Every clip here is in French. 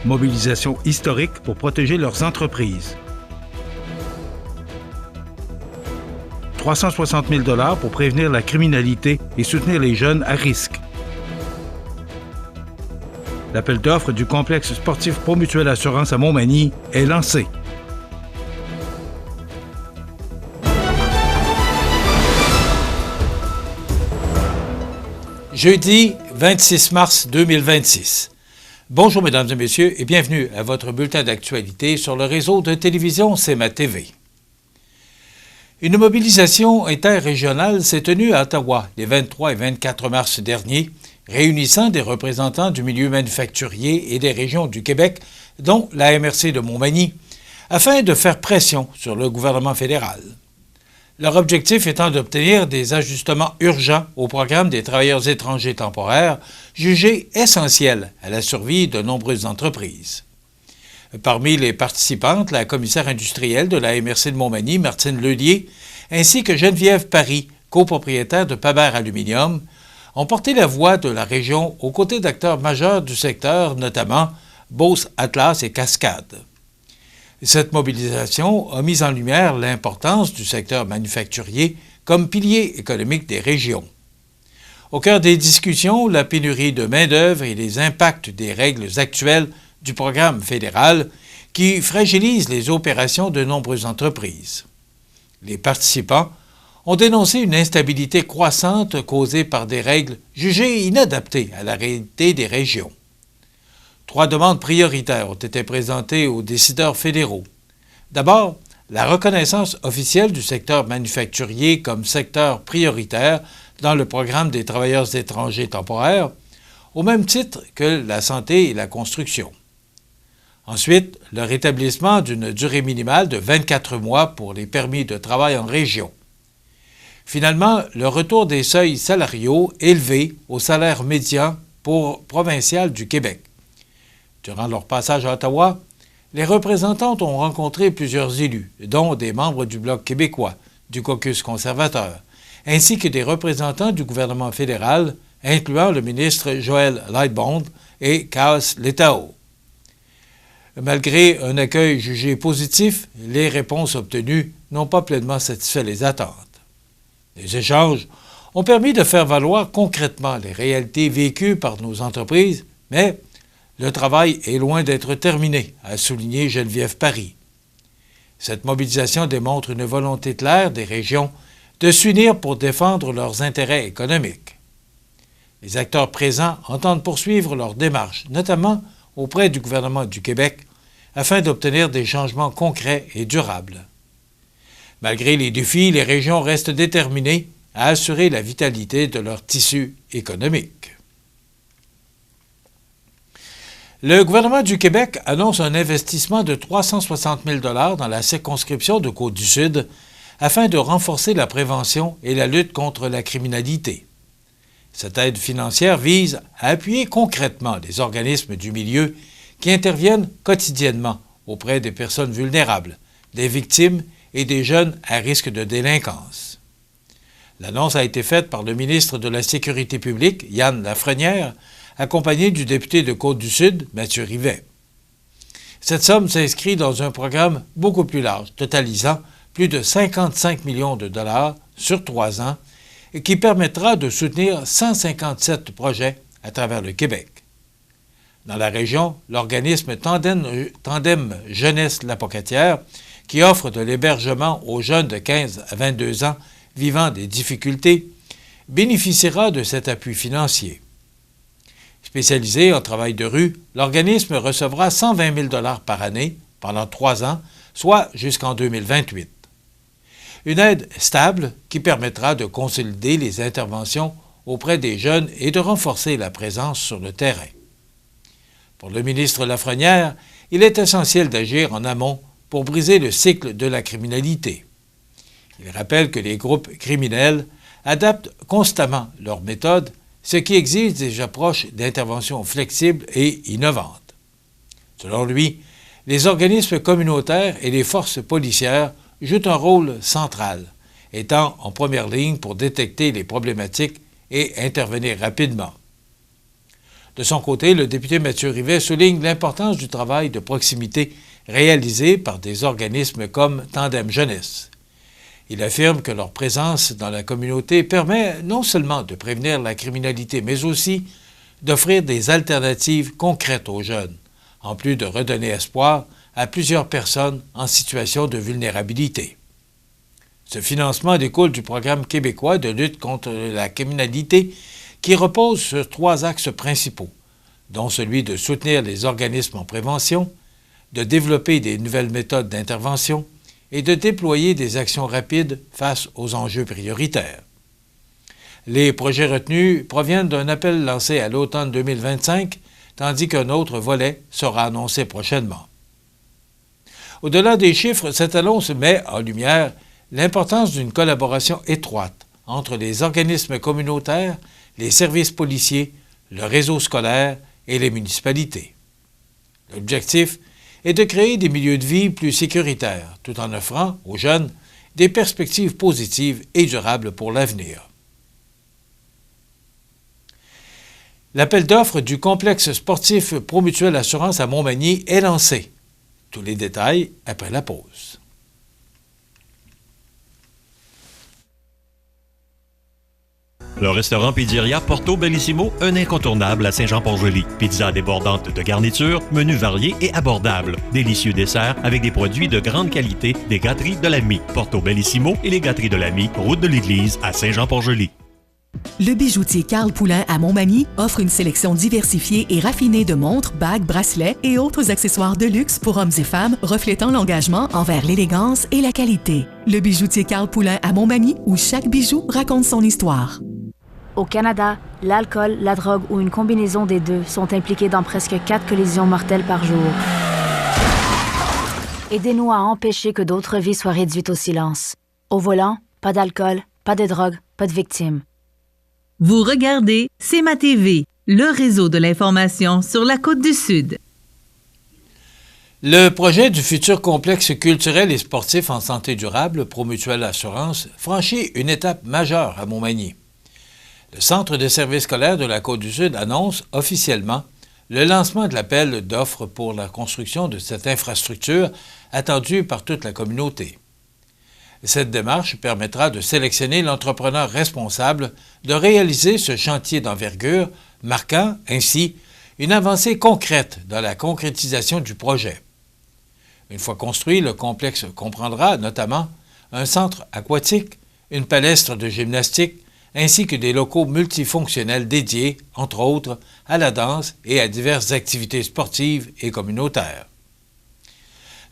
Mobilisation historique pour protéger leurs entreprises. 360 000 $ pour prévenir la criminalité et soutenir les jeunes à risque. L'appel d'offres du complexe sportif Promutuelle Assurance à Montmagny est lancé. Jeudi 26 mars 2026. Bonjour mesdames et messieurs et bienvenue à votre bulletin d'actualité sur le réseau de télévision CMA TV. Une mobilisation interrégionale s'est tenue à Ottawa les 23 et 24 mars dernier, réunissant des représentants du milieu manufacturier et des régions du Québec, dont la MRC de Montmagny, afin de faire pression sur le gouvernement fédéral. Leur objectif étant d'obtenir des ajustements urgents au programme des travailleurs étrangers temporaires, jugé essentiel à la survie de nombreuses entreprises. Parmi les participantes, la commissaire industrielle de la MRC de Montmagny, Martine Leulier, ainsi que Geneviève Paris, copropriétaire de Paber Aluminium, ont porté la voix de la région aux côtés d'acteurs majeurs du secteur, notamment Beauce, Atlas et Cascade. Cette mobilisation a mis en lumière l'importance du secteur manufacturier comme pilier économique des régions. Au cœur des discussions, la pénurie de main-d'œuvre et les impacts des règles actuelles du programme fédéral qui fragilisent les opérations de nombreuses entreprises. Les participants ont dénoncé une instabilité croissante causée par des règles jugées inadaptées à la réalité des régions. 3 demandes prioritaires ont été présentées aux décideurs fédéraux. D'abord, la reconnaissance officielle du secteur manufacturier comme secteur prioritaire dans le programme des travailleurs étrangers temporaires, au même titre que la santé et la construction. Ensuite, le rétablissement d'une durée minimale de 24 mois pour les permis de travail en région. Finalement, le retour des seuils salariaux élevés au salaire médian provincial du Québec. Durant leur passage à Ottawa, les représentantes ont rencontré plusieurs élus, dont des membres du Bloc québécois, du caucus conservateur, ainsi que des représentants du gouvernement fédéral, incluant le ministre Joël Lightbond et Chaos Letao. Malgré un accueil jugé positif, les réponses obtenues n'ont pas pleinement satisfait les attentes. Les échanges ont permis de faire valoir concrètement les réalités vécues par nos entreprises, mais le travail est loin d'être terminé, a souligné Geneviève Paris. Cette mobilisation démontre une volonté claire des régions de s'unir pour défendre leurs intérêts économiques. Les acteurs présents entendent poursuivre leur démarche, notamment auprès du gouvernement du Québec, afin d'obtenir des changements concrets et durables. Malgré les défis, les régions restent déterminées à assurer la vitalité de leur tissu économique. Le gouvernement du Québec annonce un investissement de 360 000 $ dans la circonscription de Côte-du-Sud afin de renforcer la prévention et la lutte contre la criminalité. Cette aide financière vise à appuyer concrètement les organismes du milieu qui interviennent quotidiennement auprès des personnes vulnérables, des victimes et des jeunes à risque de délinquance. L'annonce a été faite par le ministre de la Sécurité publique, Yann Lafrenière, accompagné du député de Côte-du-Sud, Mathieu Rivet. Cette somme s'inscrit dans un programme beaucoup plus large, totalisant plus de 55 millions de $ sur 3 ans et qui permettra de soutenir 157 projets à travers le Québec. Dans la région, l'organisme Tandem Jeunesse Lapocatière, qui offre de l'hébergement aux jeunes de 15 à 22 ans vivant des difficultés, bénéficiera de cet appui financier. Spécialisé en travail de rue, l'organisme recevra 120 000 $ par année pendant 3 ans, soit jusqu'en 2028. Une aide stable qui permettra de consolider les interventions auprès des jeunes et de renforcer la présence sur le terrain. Pour le ministre Lafrenière, il est essentiel d'agir en amont pour briser le cycle de la criminalité. Il rappelle que les groupes criminels adaptent constamment leurs méthodes, ce qui exige des approches d'intervention flexibles et innovantes. Selon lui, les organismes communautaires et les forces policières jouent un rôle central, étant en première ligne pour détecter les problématiques et intervenir rapidement. De son côté, le député Mathieu Rivet souligne l'importance du travail de proximité réalisé par des organismes comme Tandem Jeunesse. Il affirme que leur présence dans la communauté permet non seulement de prévenir la criminalité, mais aussi d'offrir des alternatives concrètes aux jeunes, en plus de redonner espoir à plusieurs personnes en situation de vulnérabilité. Ce financement découle du programme québécois de lutte contre la criminalité qui repose sur 3 axes principaux, dont celui de soutenir les organismes en prévention, de développer des nouvelles méthodes d'intervention et de déployer des actions rapides face aux enjeux prioritaires. Les projets retenus proviennent d'un appel lancé à l'automne 2025, tandis qu'un autre volet sera annoncé prochainement. Au-delà des chiffres, cette annonce met en lumière l'importance d'une collaboration étroite entre les organismes communautaires, les services policiers, le réseau scolaire et les municipalités. L'objectif est de créer des milieux de vie plus sécuritaires, tout en offrant aux jeunes des perspectives positives et durables pour l'avenir. L'appel d'offres du complexe sportif Promutuelle Assurance à Montmagny est lancé. Tous les détails après la pause. Le restaurant Pizzeria Porto Bellissimo, un incontournable à Saint-Jean-Port-Joli. Pizza débordante de garniture, menu varié et abordable. Délicieux desserts avec des produits de grande qualité des gâteries de l'Ami. Porto Bellissimo et les gâteries de l'Ami, route de l'église à Saint-Jean-Port-Joli. Le bijoutier Carl Poulain à Montmagny offre une sélection diversifiée et raffinée de montres, bagues, bracelets et autres accessoires de luxe pour hommes et femmes reflétant l'engagement envers l'élégance et la qualité. Le bijoutier Carl Poulain à Montmagny, où chaque bijou raconte son histoire. Au Canada, l'alcool, la drogue ou une combinaison des deux sont impliqués dans presque 4 collisions mortelles par jour. Aidez-nous à empêcher que d'autres vies soient réduites au silence. Au volant, pas d'alcool, pas de drogue, pas de victimes. Vous regardez CMA TV, le réseau de l'information sur la Côte-du-Sud. Le projet du futur complexe culturel et sportif en santé durable, Promutuelle Assurance, franchit une étape majeure à Montmagny. Le Centre de services scolaires de la Côte-du-Sud annonce officiellement le lancement de l'appel d'offres pour la construction de cette infrastructure attendue par toute la communauté. Cette démarche permettra de sélectionner l'entrepreneur responsable de réaliser ce chantier d'envergure, marquant ainsi une avancée concrète dans la concrétisation du projet. Une fois construit, le complexe comprendra notamment un centre aquatique, une palestre de gymnastique, ainsi que des locaux multifonctionnels dédiés, entre autres, à la danse et à diverses activités sportives et communautaires.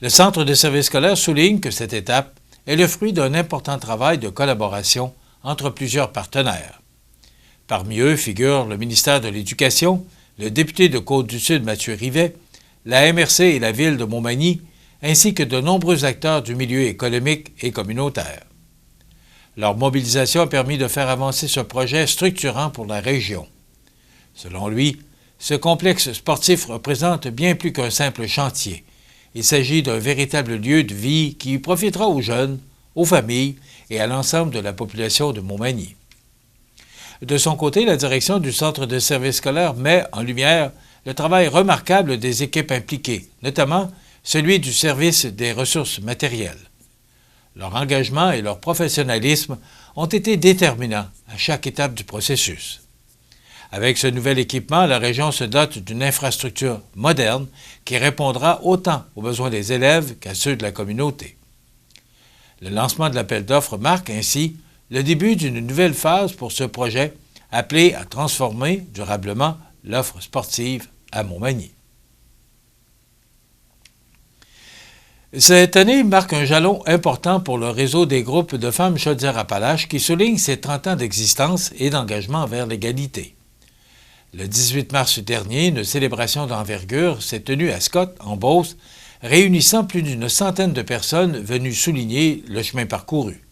Le Centre de services scolaires souligne que cette étape est le fruit d'un important travail de collaboration entre plusieurs partenaires. Parmi eux figurent le ministère de l'Éducation, le député de Côte-du-Sud Mathieu Rivet, la MRC et la ville de Montmagny, ainsi que de nombreux acteurs du milieu économique et communautaire. Leur mobilisation a permis de faire avancer ce projet structurant pour la région. Selon lui, ce complexe sportif représente bien plus qu'un simple chantier. Il s'agit d'un véritable lieu de vie qui profitera aux jeunes, aux familles et à l'ensemble de la population de Montmagny. De son côté, la direction du Centre de services scolaires met en lumière le travail remarquable des équipes impliquées, notamment celui du service des ressources matérielles. Leur engagement et leur professionnalisme ont été déterminants à chaque étape du processus. Avec ce nouvel équipement, la région se dote d'une infrastructure moderne qui répondra autant aux besoins des élèves qu'à ceux de la communauté. Le lancement de l'appel d'offres marque ainsi le début d'une nouvelle phase pour ce projet appelé à transformer durablement l'offre sportive à Montmagny. Cette année marque un jalon important pour le réseau des groupes de femmes Chaudière-Appalaches qui souligne ses 30 ans d'existence et d'engagement envers l'égalité. Le 18 mars dernier, une célébration d'envergure s'est tenue à Scott, en Beauce, réunissant plus d'une centaine de personnes venues souligner le chemin parcouru.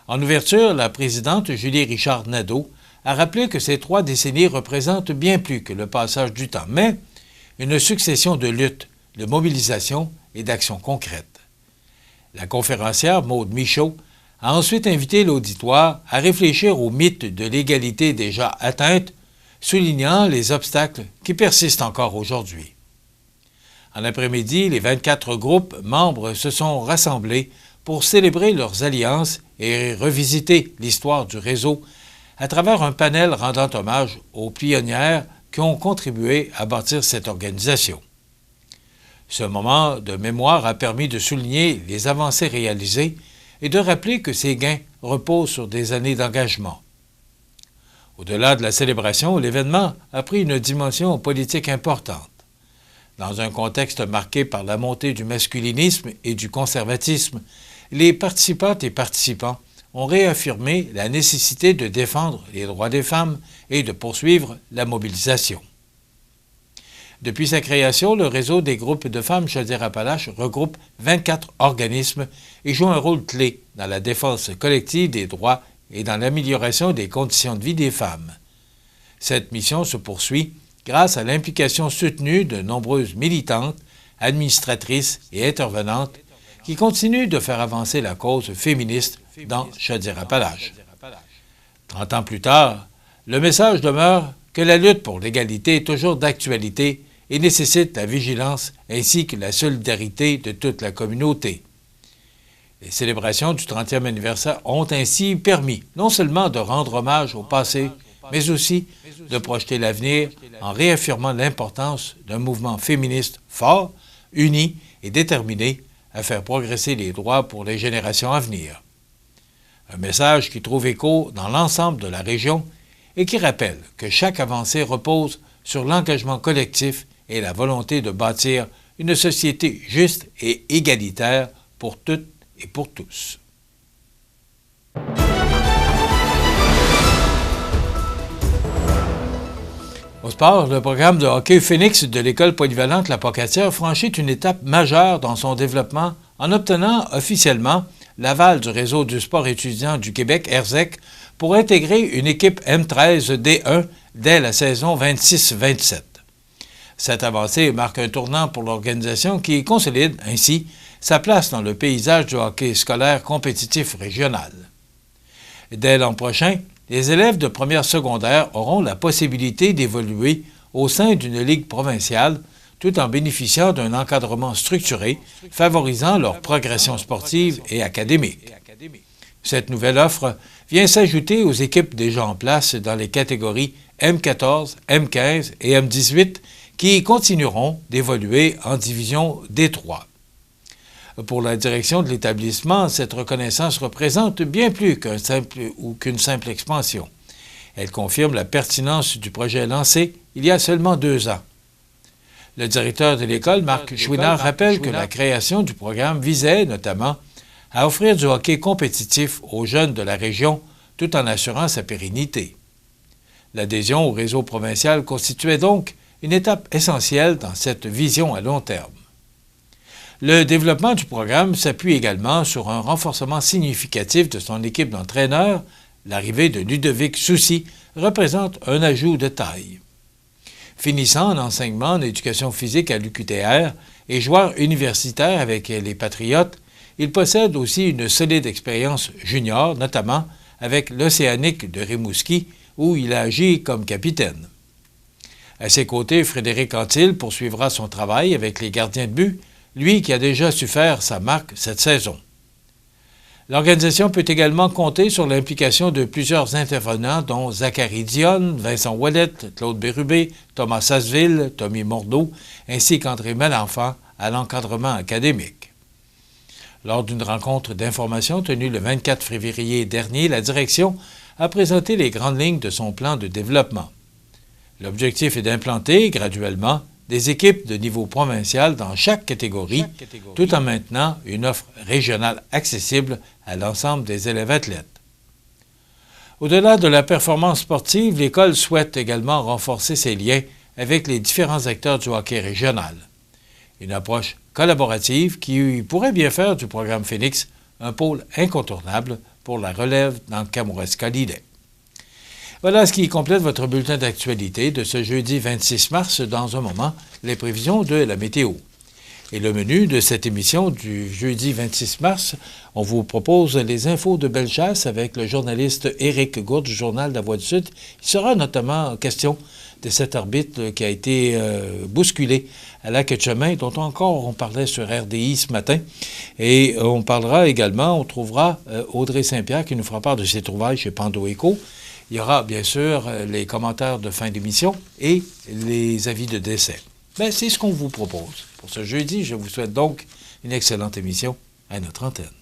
En ouverture, la présidente Julie Richard-Nadeau a rappelé que ces 3 décennies représentent bien plus que le passage du temps, mais une succession de luttes, de mobilisations et d'actions concrètes. La conférencière Maude Michaud a ensuite invité l'auditoire à réfléchir au mythe de l'égalité déjà atteinte, soulignant les obstacles qui persistent encore aujourd'hui. En après-midi, les 24 groupes membres se sont rassemblés pour célébrer leurs alliances et revisiter l'histoire du réseau à travers un panel rendant hommage aux pionnières qui ont contribué à bâtir cette organisation. Ce moment de mémoire a permis de souligner les avancées réalisées et de rappeler que ces gains reposent sur des années d'engagement. Au-delà de la célébration, l'événement a pris une dimension politique importante. Dans un contexte marqué par la montée du masculinisme et du conservatisme, les participantes et participants ont réaffirmé la nécessité de défendre les droits des femmes et de poursuivre la mobilisation. Depuis sa création, le réseau des groupes de femmes Chaudière-Appalaches regroupe 24 organismes et joue un rôle clé dans la défense collective des droits et dans l'amélioration des conditions de vie des femmes. Cette mission se poursuit grâce à l'implication soutenue de nombreuses militantes, administratrices et intervenantes qui continuent de faire avancer la cause féministe dans Chaudière-Appalaches. 30 ans plus tard, le message demeure que la lutte pour l'égalité est toujours d'actualité et nécessite la vigilance ainsi que la solidarité de toute la communauté. Les célébrations du 30e anniversaire ont ainsi permis non seulement de rendre hommage au passé, mais aussi de projeter l'avenir en réaffirmant l'importance d'un mouvement féministe fort, uni et déterminé à faire progresser les droits pour les générations à venir. Un message qui trouve écho dans l'ensemble de la région et qui rappelle que chaque avancée repose sur l'engagement collectif et la volonté de bâtir une société juste et égalitaire pour toutes et pour tous. Au sport, le programme de hockey Phoenix de l'École polyvalente La Pocatière franchit une étape majeure dans son développement en obtenant officiellement l'aval du Réseau du sport étudiant du Québec, RZEC, pour intégrer une équipe M13D1 dès la saison 26-27. Cette avancée marque un tournant pour l'organisation qui consolide ainsi sa place dans le paysage du hockey scolaire compétitif régional. Dès l'an prochain, les élèves de première secondaire auront la possibilité d'évoluer au sein d'une ligue provinciale tout en bénéficiant d'un encadrement structuré favorisant leur progression sportive et académique. Cette nouvelle offre vient s'ajouter aux équipes déjà en place dans les catégories M14, M15 et M18 qui continueront d'évoluer en division D3. Pour la direction de l'établissement, cette reconnaissance représente bien plus qu'une simple expansion. Elle confirme la pertinence du projet lancé il y a seulement 2 ans. Le directeur de l'école, Marc Chouinard, rappelle que la création du programme visait notamment à offrir du hockey compétitif aux jeunes de la région tout en assurant sa pérennité. L'adhésion au réseau provincial constituait donc une étape essentielle dans cette vision à long terme. Le développement du programme s'appuie également sur un renforcement significatif de son équipe d'entraîneurs. L'arrivée de Ludovic Soucy représente un ajout de taille. Finissant en enseignement en éducation physique à l'UQTR et joueur universitaire avec les Patriotes, il possède aussi une solide expérience junior, notamment avec l'Océanique de Rimouski, où il a agi comme capitaine. À ses côtés, Frédéric Antil poursuivra son travail avec les gardiens de but, lui qui a déjà su faire sa marque cette saison. L'organisation peut également compter sur l'implication de plusieurs intervenants dont Zachary Dionne, Vincent Ouellette, Claude Bérubé, Thomas Sasseville, Tommy Mordeau, ainsi qu'André Malenfant à l'encadrement académique. Lors d'une rencontre d'information tenue le 24 février dernier, la direction a présenté les grandes lignes de son plan de développement. L'objectif est d'implanter graduellement des équipes de niveau provincial dans chaque catégorie, tout en maintenant une offre régionale accessible à l'ensemble des élèves athlètes. Au-delà de la performance sportive, l'école souhaite également renforcer ses liens avec les différents acteurs du hockey régional. Une approche collaborative qui pourrait bien faire du programme Phoenix un pôle incontournable pour la relève dans le Kamouraska-Lillet. Voilà ce qui complète votre bulletin d'actualité de ce jeudi 26 mars. Dans un moment, les prévisions de la météo. Et le menu de cette émission du jeudi 26 mars On vous propose les infos de Bellechasse avec le journaliste Éric Gourde du Journal de la Voix du Sud. Il sera notamment question de cet arbitre qui a été bousculé à Lac-Etchemin, dont encore on parlait sur RDI ce matin. Et on parlera également, on trouvera Audrey Saint-Pierre qui nous fera part de ses trouvailles chez Pando Eco. Il y aura bien sûr les commentaires de fin d'émission et les avis de décès. Bien, c'est ce qu'on vous propose. Pour ce jeudi, je vous souhaite donc une excellente émission à notre antenne.